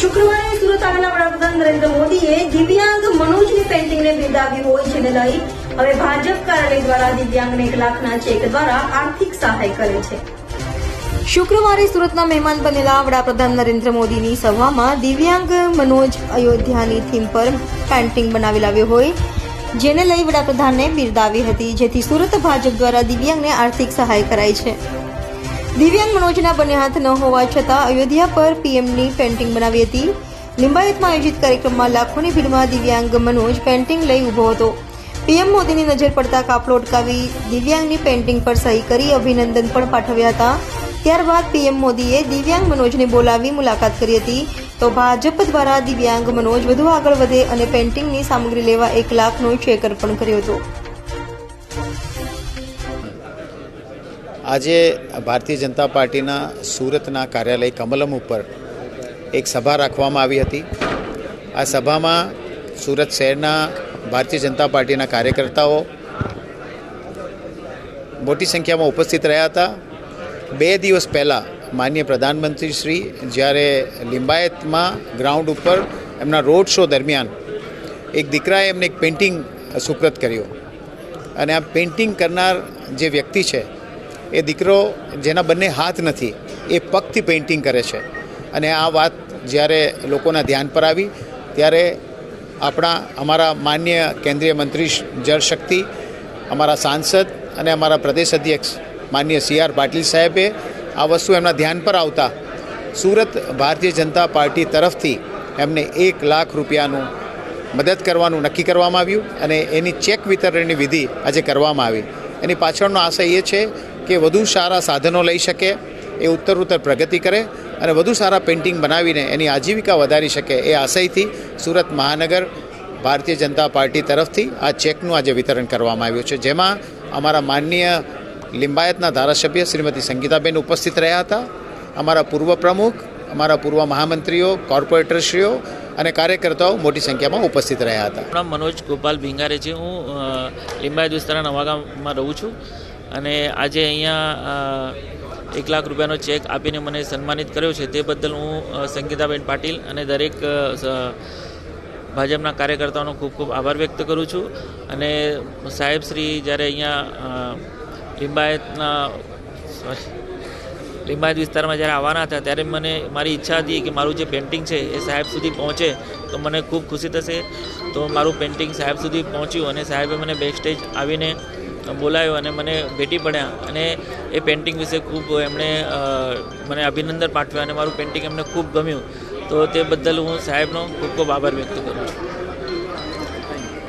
શુક્રવારે સુરત આવેલા વડાપ્રધાન નરેન્દ્ર મોદીએ દિવ્યાંગ મનોજની પેઇન્ટિંગને બિરદાવી હોય, જેને લઈ હવે ભાજપ કાર્યાલય દ્વારા દિવ્યાંગને 1 લાખના ચેક દ્વારા આર્થિક સહાય કરે છે। શુક્રવારે સુરતના મહેમાન બનેલા વડાપ્રધાન નરેન્દ્ર મોદીની સભામાં દિવ્યાંગ મનોજ અયોધ્યાની થીમ પર પેઇન્ટિંગ બનાવી લાવ્યો હોય, જેને લઈ વડાપ્રધાનને બિરદાવી હતી, જેથી સુરત ભાજપ દ્વારા દિવ્યાંગને આર્થિક સહાય કરાઈ છે। દિવ્યાંગ મનોજના બંને હાથ ન હોવા છતાં અયોધ્યા પર પીએમની પેઇન્ટિંગ બનાવી હતી। લિંબાયતમાં આયોજિત કાર્યક્રમમાં લાખોની ભીડમાં દિવ્યાંગ મનોજ પેઇન્ટિંગ લઈ ઊભો હતો। પીએમ મોદીની નજર પડતા કાફલો અટકાવી દિવ્યાંગની પેઇન્ટિંગ પર સહી કરી અભિનંદન પણ પાઠવ્યા હતા। ત્યારબાદ પીએમ મોદીએ દિવ્યાંગ મનોજને બોલાવી મુલાકાત કરી હતી, તો ભાજપ દ્વારા દિવ્યાંગ મનોજ વધુ આગળ વધે અને પેઇન્ટિંગની સામગ્રી લેવા 1 લાખનો ચેક અર્પણ કર્યો હતો। આજે ભારતીય જનતા પાર્ટીના સુરતના કાર્યાલય કમલમ ઉપર એક સભા રાખવામાં આવી હતી। આ સભામાં સુરત શહેરના ભારતીય જનતા પાર્ટીના કાર્યકર્તાઓ મોટી સંખ્યામાં ઉપસ્થિત રહ્યા હતા। 2 દિવસ પહેલાં માનનીય પ્રધાનમંત્રી શ્રી જ્યારે લિંબાયતમાં ગ્રાઉન્ડ ઉપર એમના રોડ શો દરમિયાન એક દીકરાએ એમને એક પેઇન્ટિંગ સુપ્રત કર્યો, અને આ પેઇન્ટિંગ કરનાર જે વ્યક્તિ છે એ દીકરો જેના બંને હાથ નથી, એ પગથી પેઇન્ટિંગ કરે છે। અને આ વાત જ્યારે લોકોના ધ્યાન પર આવી ત્યારે અમારા માન્ય કેન્દ્રીય મંત્રી જળશક્તિ, અમારા સાંસદ અને અમારા પ્રદેશ અધ્યક્ષ માન્ય CR પાટીલ સાહેબે આ વસ્તુ એમના ધ્યાન પર આવતા સુરત ભારતીય જનતા પાર્ટી તરફથી એમને 1 લાખ રૂપિયાનું મદદ કરવાનું નક્કી કરવામાં આવ્યું, અને એની ચેક વિતરણની વિધિ આજે કરવામાં આવી। એની પાછળનો આશય એ છે કે વધુ સારા સાધનો લઈ શકે, એ ઉત્તરોત્તર પ્રગતિ કરે અને વધુ સારા પેઇન્ટિંગ બનાવીને એની આજીવિકા વધારી શકે, એ આશયથી સુરત મહાનગર ભારતીય જનતા પાર્ટી તરફથી આ ચેકનું આજે વિતરણ કરવામાં આવ્યું છે, જેમાં અમારા માનનીય લિંબાયતના ધારાસભ્ય શ્રીમતી સંગીતાબેન ઉપસ્થિત રહ્યા હતા, અમારા પૂર્વ પ્રમુખ, અમારા પૂર્વ મહામંત્રીઓ, કોર્પોરેટરશ્રીઓ અને કાર્યકર્તાઓ મોટી સંખ્યામાં ઉપસ્થિત રહ્યા હતા। નામ મનોજ ગોપાલ ભીંગારે છે। હું લિંબાયત વિસ્તારના નવાગામમાં રહું છું, અને આજે અહીંયા 1 લાખ રૂપિયાનો ચેક આપીને મને સન્માનિત કર્યો છે, તે બદલ હું સંગીતાબેન પાટીલ અને દરેક ભાજપના કાર્યકર્તાઓનો ખૂબ ખૂબ આભાર વ્યક્ત કરું છું। અને સાહેબ શ્રી જ્યારે અહીંયા લિંબાયત વિસ્તારમાં જ્યારે આવવાના હતા ત્યારે મારી ઈચ્છા હતી કે મારું જે પેઇન્ટિંગ છે એ સાહેબ સુધી પહોંચે તો મને ખૂબ ખુશી થશે। તો મારું પેઇન્ટિંગ સાહેબ સુધી પહોંચ્યું, અને સાહેબે મને બેકસ્ટેજ આવીને બોલાવ્યો અને મને ભેટી પડ્યા, અને એ પેઇન્ટિંગ વિશે ખૂબ એમણે મને અભિનંદન પાઠવ્યા, અને મારું પેઇન્ટિંગ એમને ખૂબ ગમ્યું। તો તે બદલ હું સાહેબનો ખૂબ ખૂબ આભાર વ્યક્ત કરું છું।